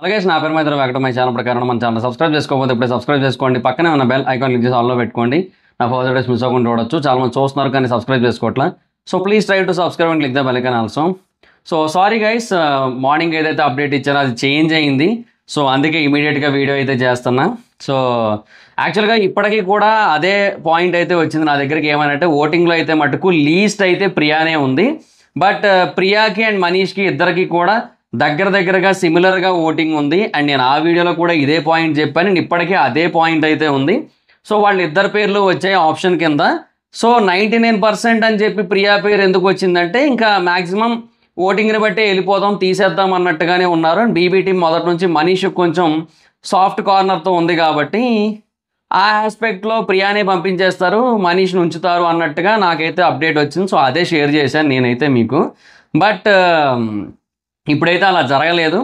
అలాగే నా పేరు మీద వెంకట మై ఛానల్ ప్రకారం మన ఛానల్ సబ్స్క్రైబ్ చేసుకోకపోతే ఇప్పుడే సబ్స్క్రైబ్ చేసుకోండి. పక్కనే ఉన్న బెల్ ఐకాన్ క్లిక్ చేసి ఆల్లో పెట్టుకోండి. నా ఫర్దర్ డేస్ మిస్ అవ్వకుండా చూడొచ్చు. చాలా మంది చూస్తున్నారు కానీ సబ్స్క్రైబ్ చేసుకోవట్లా. So please try to subscribe and click the bell icon also. So sorry guys, morning ఏదైతే అప్డేట్ ఇచ్చారో అది చేంజ్ అయింది. సో అందుకే ఇమీడియట్గా వీడియో అయితే చేస్తున్నా. సో యాక్చువల్గా ఇప్పటికీ కూడా అదే పాయింట్ అయితే వచ్చింది నా దగ్గరికి. ఏమనంటే ఓటింగ్లో అయితే మటుకు లీస్ట్ అయితే ప్రియానే ఉంది. బట్ ప్రియాకి అండ్ మనీష్కి ఇద్దరికి కూడా దగ్గరగా సిమిలర్గా ఓటింగ్ ఉంది. అండ్ నేను ఆ వీడియోలో కూడా ఇదే పాయింట్ చెప్పాను. నేను ఇప్పటికీ అదే పాయింట్ అయితే ఉంది. సో వాళ్ళు ఇద్దరు పేర్లు వచ్చాయి ఆప్షన్ కింద. సో 99% అని చెప్పి ప్రియా పేరు ఎందుకు వచ్చిందంటే ఇంకా మ్యాక్సిమం ఓటింగ్ని బట్టి వెళ్ళిపోదాం, తీసేద్దాం అన్నట్టుగానే ఉన్నారు. అండ్ బీబీ టీం మొదటి నుంచి మనీష్ కొంచెం సాఫ్ట్ కార్నర్తో ఉంది కాబట్టి ఆ ఆస్పెక్ట్లో ప్రియానే పంపించేస్తారు, మనీష్ని ఉంచుతారు అన్నట్టుగా నాకైతే అప్డేట్ వచ్చింది. సో అదే షేర్ చేశాను నేనైతే మీకు. బట్ ఇప్పుడైతే అలా జరగలేదు.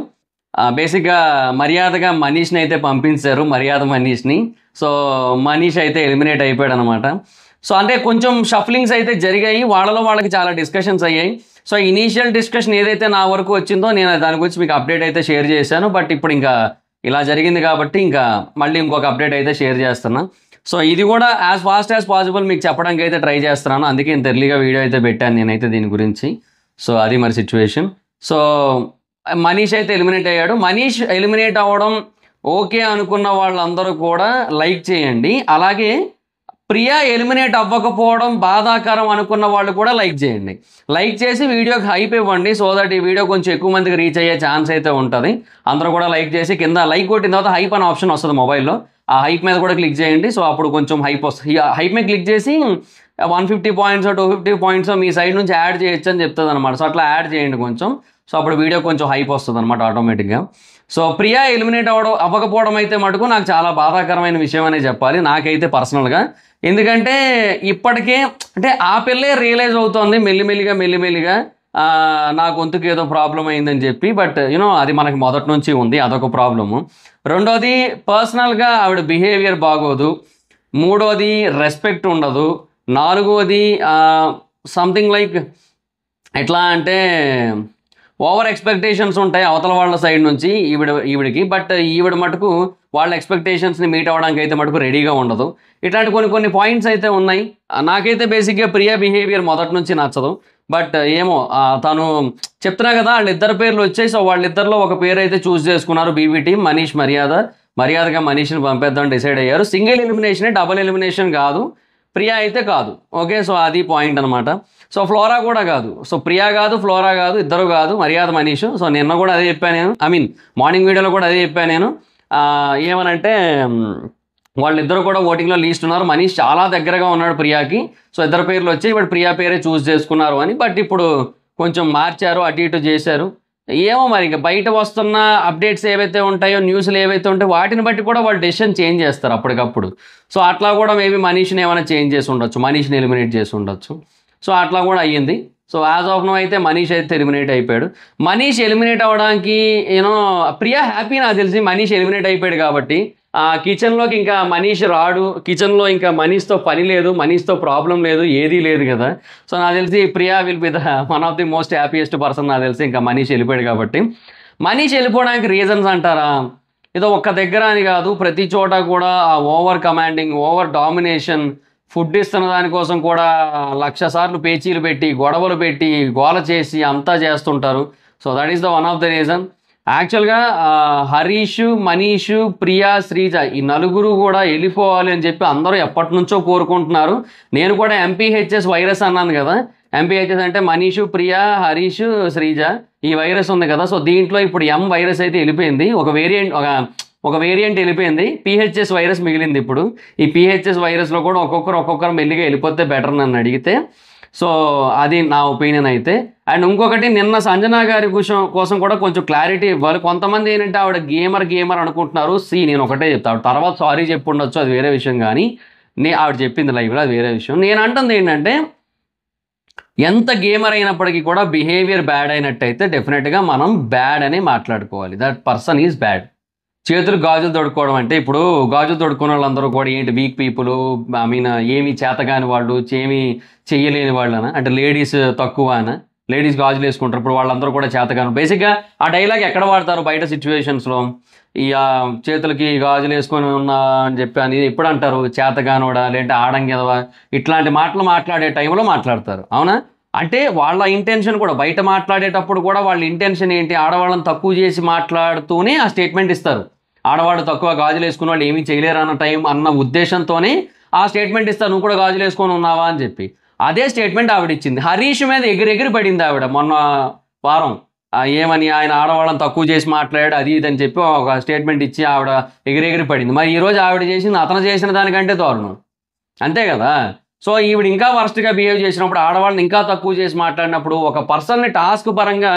బేసిక్గా మర్యాదగా మనీష్ని అయితే పంపించారు, మర్యాద మనీష్ని. సో మనీష్ అయితే ఎలిమినేట్ అయిపోయాడు అనమాట. సో అంటే కొంచెం షఫ్లింగ్స్ అయితే జరిగాయి, వాళ్ళకి చాలా డిస్కషన్స్ అయ్యాయి. సో ఇనీషియల్ డిస్కషన్ ఏదైతే నా వరకు వచ్చిందో నేను దాని గురించి మీకు అప్డేట్ అయితే షేర్ చేశాను. బట్ ఇప్పుడు ఇంకా ఇలా జరిగింది కాబట్టి ఇంకా మళ్ళీ ఇంకొక అప్డేట్ అయితే షేర్ చేస్తున్నా. సో ఇది కూడా యాజ్ ఫాస్ట్ యాజ్ పాసిబుల్ మీకు చెప్పడానికి అయితే ట్రై చేస్తున్నాను. అందుకే ఇంత ఎర్లీగా వీడియో అయితే పెట్టాను నేనైతే దీని గురించి. సో అది మరి సిచ్యువేషన్. సో మనీష్ అయితే ఎలిమినేట్ అయ్యాడు. మనీష్ ఎలిమినేట్ అవ్వడం ఓకే అనుకున్న వాళ్ళందరూ కూడా లైక్ చేయండి. అలాగే ప్రియా ఎలిమినేట్ అవ్వకపోవడం బాధాకరం అనుకున్న వాళ్ళు కూడా లైక్ చేయండి. లైక్ చేసి వీడియోకి హైప్ ఇవ్వండి. సో దట్ ఈ వీడియో కొంచెం ఎక్కువ మందికి రీచ్ అయ్యే ఛాన్స్ అయితే ఉంటుంది. అందరూ కూడా లైక్ చేసి కింద లైక్ కొట్టిన తర్వాత హైప్ అనే ఆప్షన్ వస్తుంది మొబైల్లో. ఆ హైప్ మీద కూడా క్లిక్ చేయండి. సో అప్పుడు కొంచెం హైప్ వస్తుంది. హైప్ మీద క్లిక్ చేసి 150 పాయింట్స్ 250 పాయింట్స్ మీ సైడ్ నుంచి యాడ్ చేయొచ్చు అని చెప్తుంది అనమాట. సో అట్లా యాడ్ చేయండి కొంచెం. సో అప్పుడు వీడియో కొంచెం హైప్ వస్తుంది అనమాట ఆటోమేటిక్గా. సో ప్రియా ఎలిమినేట్ అవ్వకపోవడం అయితే మటుకు నాకు చాలా బాధాకరమైన విషయం అనే చెప్పాలి నాకైతే పర్సనల్గా. ఎందుకంటే ఇప్పటికే అంటే ఆ పిల్లే రియలైజ్ అవుతోంది మెల్లిమెల్లిగా నా గొంతుకు ఏదో ప్రాబ్లం అయిందని చెప్పి. బట్ యూనో అది మనకి మొదటి నుంచి ఉంది, అదొక ప్రాబ్లము. రెండోది పర్సనల్గా ఆవిడ బిహేవియర్ బాగోదు. మూడోది రెస్పెక్ట్ ఉండదు. నాలుగోది సంథింగ్ లైక్ ఎట్లా అంటే ఓవర్ ఎక్స్పెక్టేషన్స్ ఉంటాయి అవతల వాళ్ళ సైడ్ నుంచి ఈవిడికి. బట్ ఈవిడ మటుకు వాళ్ళ ఎక్స్పెక్టేషన్స్ని మీట్ అవ్వడానికి అయితే మటుకు రెడీగా ఉండదు. ఇట్లాంటి కొన్ని పాయింట్స్ అయితే ఉన్నాయి. నాకైతే బేసిక్గా ప్రియా బిహేవియర్ మొదటి నుంచి నచ్చదు. బట్ ఏమో తను చెప్తున్నా కదా వాళ్ళిద్దరు పేర్లు వచ్చాయి. సో వాళ్ళిద్దరిలో ఒక పేరు అయితే చూస్ చేసుకున్నారు బీబీ టీం. మనీష్ మర్యాదగా మనీష్ని పంపేద్దాం డిసైడ్ అయ్యారు. సింగిల్ ఎలిమినేషనే, డబుల్ ఎలిమినేషన్ కాదు. ప్రియా అయితే కాదు. ఓకే, సో అది పాయింట్ అనమాట. సో ఫ్లోరా కూడా కాదు. సో ప్రియా కాదు, ఫ్లోరా కాదు, ఇద్దరు కాదు, మర్యాద మనీష్. సో నిన్న కూడా అదే చెప్పాను నేను. మార్నింగ్ వీడియోలో కూడా అదే చెప్పాను నేను. ఏమనంటే వాళ్ళిద్దరు కూడా ఓటింగ్లో లీస్ట్ ఉన్నారు. మనీష్ చాలా దగ్గరగా ఉన్నాడు ప్రియాకి. సో ఇద్దరు పేర్లు వచ్చి ఇప్పుడు ప్రియా పేరే చూస్ చేసుకున్నారు అని. బట్ ఇప్పుడు కొంచెం మార్చారు, అటు ఇటు చేశారు. ఏమో మరి ఇంకా బయట వస్తున్న అప్డేట్స్ ఏవైతే ఉంటాయో, న్యూస్లు ఏవైతే ఉంటాయో వాటిని బట్టి కూడా వాళ్ళు డెసిషన్ చేంజ్ చేస్తారు అప్పటికప్పుడు. సో అట్లా కూడా మేబీ మనీష్ని ఏమైనా చేంజ్ చేసి ఉండొచ్చు, మనీష్ని ఎలిమినేట్ చేసి ఉండొచ్చు. సో అట్లా కూడా అయ్యింది. సో యాజ్ ఆఫ్ నో అయితే మనీష్ అయితే ఎలిమినేట్ అయిపోయాడు. మనీష్ ఎలిమినేట్ అవ్వడానికి ప్రియా హ్యాపీ నాకు తెలిసి. మనీష్ ఎలిమినేట్ అయిపోయాడు కాబట్టి కిచెన్లోకి ఇంకా మనీష్ రాడు. కిచెన్లో ఇంకా మనీష్తో పని లేదు, మనీష్తో ప్రాబ్లం లేదు, ఏదీ లేదు కదా. సో నాకు తెలిసి Priya will be the one of the most happiest person నాకు తెలిసి. ఇంకా మనీష్ వెళ్ళిపోయాడు కాబట్టి. మనీష్ వెళ్ళిపోవడానికి రీజన్స్ అంటారా, ఏదో ఒక్క దగ్గర అని కాదు, ప్రతి చోట కూడా ఆ over commanding, over domination, food ఇస్తున్న దానికోసం కూడా 1,00,000 సార్లు పేచీలు పెట్టి, గొడవలు పెట్టి, గోల చేసి అంతా చేస్తుంటారు. So that is the one of the reason. యాక్చువల్గా హరీష్, మనీష్, ప్రియా, శ్రీజ ఈ నలుగురు కూడా వెళ్ళిపోవాలి అని చెప్పి అందరూ ఎప్పటి నుంచో కోరుకుంటున్నారు. నేను కూడా ఎంపీహెచ్ఎస్ వైరస్ అన్నాను కదా. ఎంపీహెచ్ఎస్ అంటే మనీష్, ప్రియా, హరీష్, శ్రీజ ఈ వైరస్ ఉంది కదా. సో దీంట్లో ఇప్పుడు ఎం వైరస్ అయితే వెళ్ళిపోయింది. ఒక వేరియంట్ వెళ్ళిపోయింది. పిహెచ్ఎస్ వైరస్ మిగిలింది ఇప్పుడు. ఈ పిహెచ్ఎస్ వైరస్లో కూడా ఒక్కొక్కరు మెల్లిగా వెళ్ళిపోతే బెటర్ నన్ను అడిగితే. సో అది నా ఒపీనియన్ అయితే. అండ్ ఇంకొకటి, నిన్న సంజన గారి కోసం కూడా కొంచెం క్లారిటీ ఇవ్వాలి. కొంతమంది ఏంటంటే ఆవిడ గేమర్ అనుకుంటున్నారు. నేను ఒకటే చెప్తాను, తర్వాత సారీ చెప్పి ఉండొచ్చు, అది వేరే విషయం. కానీ ఆవిడ చెప్పింది లైవ్లో, అది వేరే విషయం. నేను అంటుంది ఏంటంటే ఎంత గేమర్ అయినప్పటికీ కూడా బిహేవియర్ బ్యాడ్ అయినట్టయితే డెఫినెట్గా మనం బ్యాడ్ అని మాట్లాడుకోవాలి. That person is bad. చేతులు గాజులు తొడుక్కోవడం అంటే ఇప్పుడు గాజులు తొడుక్కున్న వాళ్ళందరూ కూడా ఏంటి, వీక్ పీపుల్, ఏమీ చేతగాని వాళ్ళు, ఏమీ చెయ్యలేని వాళ్ళనా, అంటే లేడీస్ తక్కువ అనా, లేడీస్ గాజులు వేసుకుంటారు. ఇప్పుడు వాళ్ళందరూ కూడా చేతగాను. బేసిక్గా ఆ డైలాగ్ ఎక్కడ వాడతారు బయట సిచ్యువేషన్స్లో? ఈ చేతులకి గాజులు వేసుకొని ఉన్నా అని చెప్పి అని ఎప్పుడు అంటారు? చేతగానోడా, లేదంటే ఆడంగెదవా, ఇట్లాంటి మాటలు మాట్లాడే టైంలో మాట్లాడతారు. అవునా? అంటే వాళ్ళ ఇంటెన్షన్ కూడా బయట మాట్లాడేటప్పుడు కూడా వాళ్ళ ఇంటెన్షన్ ఏంటి? ఆడవాళ్ళని తక్కువ చేసి మాట్లాడుతూనే ఆ స్టేట్మెంట్ ఇస్తారు. ఆడవాళ్ళు తక్కువ గాజులు వేసుకున్న వాళ్ళు ఏమీ చేయలేరు అన్న ఉద్దేశంతోనే ఆ స్టేట్మెంట్ ఇస్తారు, నువ్వు కూడా గాజులు వేసుకొని ఉన్నావా అని చెప్పి. అదే స్టేట్మెంట్ ఆవిడ ఇచ్చింది. హరీష్ మీద ఎగిరెగిరి పడింది ఆవిడ మొన్న వారం. ఏమని ఆయన ఆడవాళ్ళని తక్కువ చేసి మాట్లాడాడు అది ఇది అని చెప్పి ఒక స్టేట్మెంట్ ఇచ్చి ఆవిడ ఎగిరెగిరి పడింది. మరి ఈరోజు ఆవిడ చేసింది అతను చేసిన దానికంటే దారుణం, అంతే కదా? సో ఈవిడ ఇంకా వర్స్ట్గా బిహేవ్ చేసినప్పుడు, ఆడవాళ్ళని ఇంకా తక్కువ చేసి మాట్లాడినప్పుడు, ఒక పర్సన్ని టాస్క్ పరంగా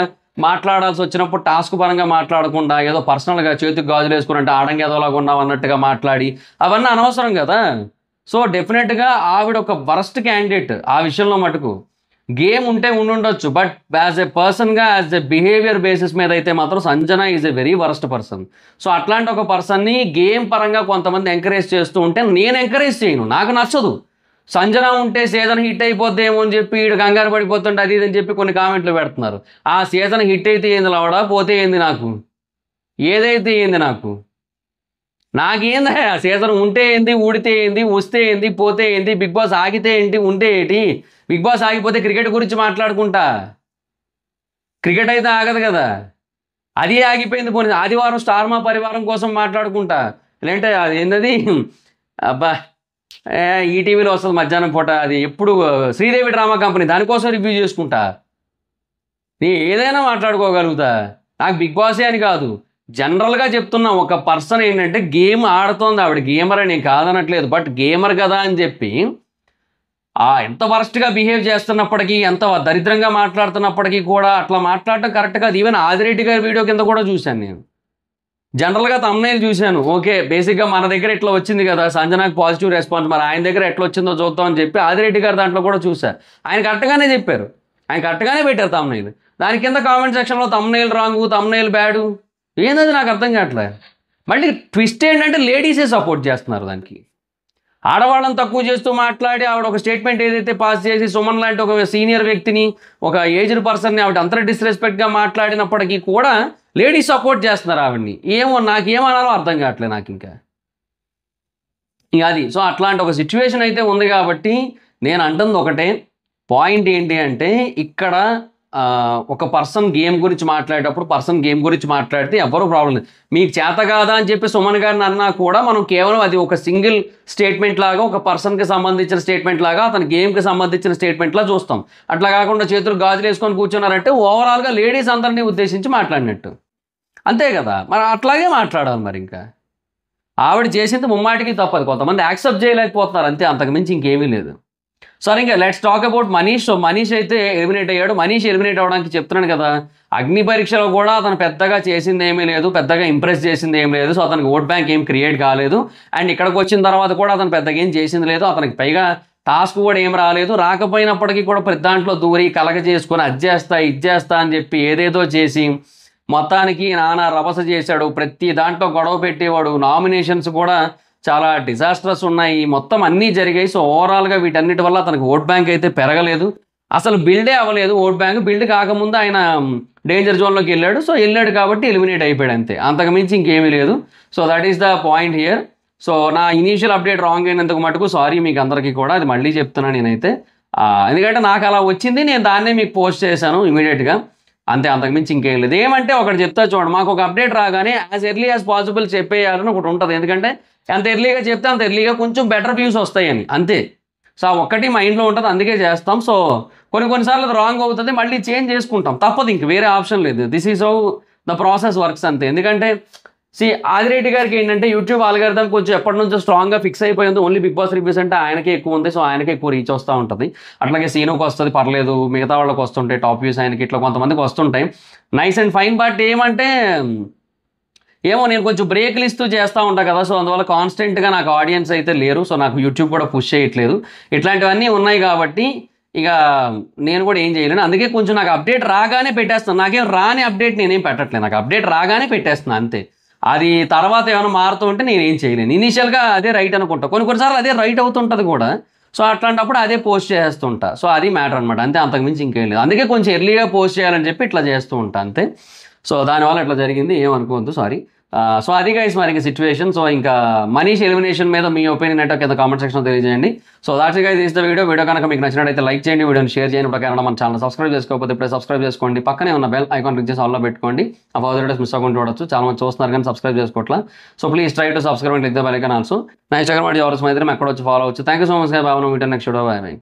మాట్లాడాల్సి వచ్చినప్పుడు టాస్క్ పరంగా మాట్లాడకుండా ఏదో పర్సనల్గా చేతికి గాజులు వేసుకున్నట్టు ఆడంగా ఏదోలాగా ఉన్నావు అన్నట్టుగా మాట్లాడి అవన్నీ అనవసరం కదా. సో డెఫినెట్గా ఆవిడ ఒక వర్స్ట్ క్యాండిడేట్ ఆ విషయంలో మటుకు. గేమ్ ఉంటే ఉండుండొచ్చు, బట్ యాజ్ ఎ పర్సన్గా యాజ్ ఎ బిహేవియర్ బేసిస్ మీద అయితే మాత్రం Sanjana is a very worst person. So అట్లాంటి ఒక పర్సన్ని గేమ్ పరంగా కొంతమంది ఎంకరేజ్ చేస్తూ ఉంటే నేను ఎంకరేజ్ చేయను, నాకు నచ్చదు. సంజన ఉంటే సీజన్ హిట్ అయిపోద్దేమో అని చెప్పి వీడు కంగారు పడిపోతుంటే అది ఇదని చెప్పి కొన్ని కామెంట్లు పెడుతున్నారు. ఆ సీజన్ హిట్ అయితే ఏంది లవడా, పోతే ఏంది నాకు, ఏదైతే ఏంది నాకు, నాకేందా ఆ సీజన్ ఉంటే ఏంది, ఊడితే ఏంది, వస్తే ఏంది, పోతే ఏంది, బిగ్ బాస్ ఆగితే ఏంటి, ఉంటే ఏంటి? బిగ్ బాస్ ఆగిపోతే క్రికెట్ గురించి మాట్లాడుకుంటా, క్రికెట్ అయితే ఆగదు కదా, అది ఆగిపోయింది. పోనీ ఆదివారం స్టార్ మా పరివారం కోసం మాట్లాడుకుంటా, లేదంటే అది ఏంటది అబ్బా ఈటీవీలో వస్తుంది మధ్యాహ్నం పూట, అది ఎప్పుడు శ్రీదేవి డ్రామా కంపెనీ, దానికోసం రివ్యూ చేసుకుంటా. నేను ఏదైనా మాట్లాడుకోగలుగుతా, నాకు బిగ్ బాసే అని కాదు, జనరల్గా చెప్తున్నా. ఒక పర్సన్ ఏంటంటే గేమ్ ఆడుతోంది, ఆవిడ గేమర్ అని కాదనట్లేదు, బట్ గేమర్ కదా అని చెప్పి ఎంత వరస్ట్గా బిహేవ్ చేస్తున్నప్పటికీ, ఎంత దరిద్రంగా మాట్లాడుతున్నప్పటికీ కూడా అట్లా మాట్లాడటం కరెక్ట్ కాదు. ఈవెన్ ఆదిరెడ్డి గారి వీడియో కింద కూడా చూశాను నేను, జనరల్గా తమ్నైల్ చూశాను. ఓకే, బేసిక్గా మన దగ్గర ఇట్లా వచ్చింది కదా, సంజనాకి పాజిటివ్ రెస్పాన్స్, మరి ఆయన దగ్గర ఎట్లా వచ్చిందో చూద్దాం అని చెప్పి ఆదిరెడ్డి గారు దాంట్లో కూడా చూశారు. ఆయన కరెక్ట్గానే చెప్పారు, ఆయన కరెక్ట్గానే పెట్టారు తమ్నైల్. దాని కింద కామెంట్ సెక్షన్లో తమ్నైల్ రాంగు, తమ్నైల్ బ్యాడు, ఏంటది నాకు అర్థం కావట్లే. మళ్ళీ ట్విస్ట్ ఏంటంటే లేడీసే సపోర్ట్ చేస్తున్నారు దానికి. ఆడవాళ్ళని తక్కువ చేస్తూ మాట్లాడి ఆవిడ ఒక స్టేట్మెంట్ ఏదైతే పాస్ చేసి సుమన్ లాంటి ఒక సీనియర్ వ్యక్తిని, ఒక ఏజ్డ్ పర్సన్ని ఆవిడ అంత డిస్రెస్పెక్ట్గా మాట్లాడినప్పటికీ కూడా లేడీస్ సపోర్ట్ చేస్తున్నారు ఆవిడ్ని. ఏమో నాకేమనాలో అర్థం కావట్లేదు నాకు ఇంకా అది. సో అట్లాంటి ఒక సిచ్యువేషన్ అయితే ఉంది కాబట్టి నేను అంటుంది ఒకటే పాయింట్ ఏంటి అంటే, ఇక్కడ ఒక పర్సన్ గేమ్ గురించి మాట్లాడేటప్పుడు పర్సన్ గేమ్ గురించి మాట్లాడితే ఎవరు ప్రాబ్లం లేదు. మీకు చేత కాదా అని చెప్పి సుమన్ గారిని అన్నా కూడా మనం కేవలం అది ఒక సింగిల్ స్టేట్మెంట్ లాగా, ఒక పర్సన్కి సంబంధించిన స్టేట్మెంట్ లాగా, అతని గేమ్కి సంబంధించిన స్టేట్మెంట్లా చూస్తాం. అట్లా కాకుండా చేతులు గాజులు వేసుకొని కూర్చున్నారంటే ఓవరాల్గా లేడీస్ అందరినీ ఉద్దేశించి మాట్లాడినట్టు, అంతే కదా. మరి అట్లాగే మాట్లాడాలి. మరి ఇంకా ఆవిడ చేసింది ముమ్మాటికి తప్పదు, కొంతమంది యాక్సెప్ట్ చేయలేకపోతున్నారు అంతే, అంతకుమించి ఇంకేమీ లేదు. సరే, ఇంకా let's talk about Manish. So Manish అయితే ఎలిమినేట్ అయ్యాడు. మనీష్ ఎలిమినేట్ అవ్వడానికి చెప్తున్నాను కదా, అగ్ని పరీక్షలో కూడా అతను పెద్దగా చేసింది ఏమీ లేదు, పెద్దగా ఇంప్రెస్ చేసింది ఏం లేదు. సో అతనికి ఓట్ బ్యాంక్ ఏం క్రియేట్ కాలేదు. అండ్ ఇక్కడికి వచ్చిన తర్వాత కూడా అతను పెద్దగా ఏం చేసింది లేదు. అతనికి పైగా టాస్క్ కూడా ఏం రాలేదు. రాకపోయినప్పటికీ కూడా ప్రతి దాంట్లో దూరి కలగ చేసుకొని అది చేస్తా ఇది చేస్తా అని చెప్పి ఏదేదో చేసి మొత్తానికి నానా రభస చేశాడు. ప్రతి దాంట్లో గొడవ పెట్టేవాడు. నామినేషన్స్ కూడా చాలా డిజాస్టర్స్ ఉన్నాయి, మొత్తం అన్నీ జరిగాయి. సో ఓవరాల్గా వీటన్నిటి వల్ల తనకు ఓట్ బ్యాంక్ అయితే పెరగలేదు, అసలు బిల్డే అవ్వలేదు. ఓట్ బ్యాంక్ బిల్డ్ కాకముందు ఆయన డేంజర్ జోన్లోకి వెళ్ళాడు. సో వెళ్ళాడు కాబట్టి ఎలిమినేట్ అయిపోయాడు అంతే, అంతకుమించి ఇంకేమీ లేదు. So that is the point here. So నా ఇనీషియల్ అప్డేట్ రాంగ్ అయినందుకు మటుకు సారీ మీకు అందరికీ కూడా, అది మళ్ళీ చెప్తున్నాను నేనైతే. ఎందుకంటే నాకు అలా వచ్చింది, నేను దాన్నే మీకు పోస్ట్ చేశాను ఇమీడియట్గా, అంతే, అంతకుమించి ఇంకేం లేదు. ఏమంటే ఒకటి చెప్తా చూడండి, మాకు ఒక అప్డేట్ రాగానే యాజ్ ఎర్లీ యాజ్ పాసిబుల్ చెప్పేయాలని ఒకటి ఉంటుంది. ఎందుకంటే ఎంత ఎర్లీగా చెప్తే అంత ఎర్లీగా కొంచెం బెటర్ వ్యూస్ వస్తాయని, అంతే. సో ఒక్కటి మైండ్లో ఉంటుంది, అందుకే చేస్తాం. సో కొన్నిసార్లు అది రాంగ్ అవుతుంది, మళ్ళీ చేంజ్ చేసుకుంటాం, తప్పదు, ఇంక వేరే ఆప్షన్ లేదు. This is how the process works అంతే. ఎందుకంటే ఆదిరెడ్డి గారికి ఏంటంటే యూట్యూబ్ ఆల్గరిథం కొంచెం ఎప్పటి నుంచో స్ట్రాంగ్గా ఫిక్స్ అయిపోయింది. ఓన్లీ బిగ్ బాస్ రివ్యూస్ అంటే ఆయనకే ఎక్కువ ఉంది, సో ఆయనకే ఎక్కువ రీచ్ వస్తూ ఉంటుంది. అట్లాగే సీనుకి వస్తుంది పర్లేదు, మిగతా వాళ్ళకి వస్తుంటాయి టాప్ వ్యూస్, ఆయనకి ఇట్లా కొంతమందికి వస్తుంటాయి, నైస్ అండ్ ఫైన్. బట్ ఏమంటే ఏమో నేను కొంచెం బ్రేక్లు ఇస్తూ చేస్తూ ఉంటాను కదా, సో అందువల్ల కాన్స్టెంట్గా నాకు ఆడియన్స్ అయితే లేరు. సో నాకు యూట్యూబ్ కూడా పుష్ చేయట్లేదు, ఇట్లాంటివన్నీ ఉన్నాయి కాబట్టి ఇక నేను కూడా ఏం చేయలేను. అందుకే కొంచెం నాకు అప్డేట్ రాగానే పెట్టేస్తాను, నాకేం రాని అప్డేట్ నేనేం పెట్టట్లేదు, నాకు అప్డేట్ రాగానే పెట్టేస్తున్నాను అంతే. అది తర్వాత ఏమైనా మారుతూ ఉంటే నేనేం చేయలేను. ఇనీషియల్గా అదే రైట్ అనుకుంటా, కొన్నిసార్లు అదే రైట్ అవుతుంటుంది కూడా. సో అట్లాంటప్పుడు అదే పోస్ట్ చేస్తుంటా. సో అది మ్యాటర్ అనమాట, అంతే, అంతకుమించి ఇంకేం లేదు. అందుకే కొంచెం ఎర్లీగా పోస్ట్ చేయాలని చెప్పి ఇట్లా చేస్తూ ఉంటా అంతే. సో దానివల్ల ఇట్లా జరిగింది, ఏమనుకోవద్దు, సారీ. సో అది గైస్ మరి ఇంకా సిచ్యువేషన్. సో ఇంకా మనీష్ ఎలిమినేషన్ మీద మీ ఒపీనియన్ ఏంటో కింద కామెంట్ సెక్షన్లో తెలియజేయండి. So that's guys is the video కనుక మీకు నచ్చినట్టయితే లైక్ చేయండి, వీడియోని షేర్ చేయండి. ప్రకారం మన ఛానల్ సబ్స్క్రైబ్ చేసుకోకపోతే ఇప్పుడే సబ్స్క్రైబ్ చేసుకోండి. పక్కనే ఉన్న బెల్ ఐకాన్ క్లిక్ చేసి ఆల్లో పెట్టుకోండి. ఆ ఫర్దర్ వీడియోస్ మిస్ అవ్వకుండా చూడొచ్చు. చాలా మంది చూస్తున్నారు కానీ సబ్స్క్రైబ్ చేసుకోవట్లా. So please try to subscribe and click the bell icon also. నా ఇన్స్టాగ్రామ్ ఎవరు స్మైతే అక్కడ వచ్చి ఫాలో అవచ్చు. థ్యాంక్ యూ సో మచ్, బాబు. మీటర్ నెక్స్ట్ వీడియో, బై బై.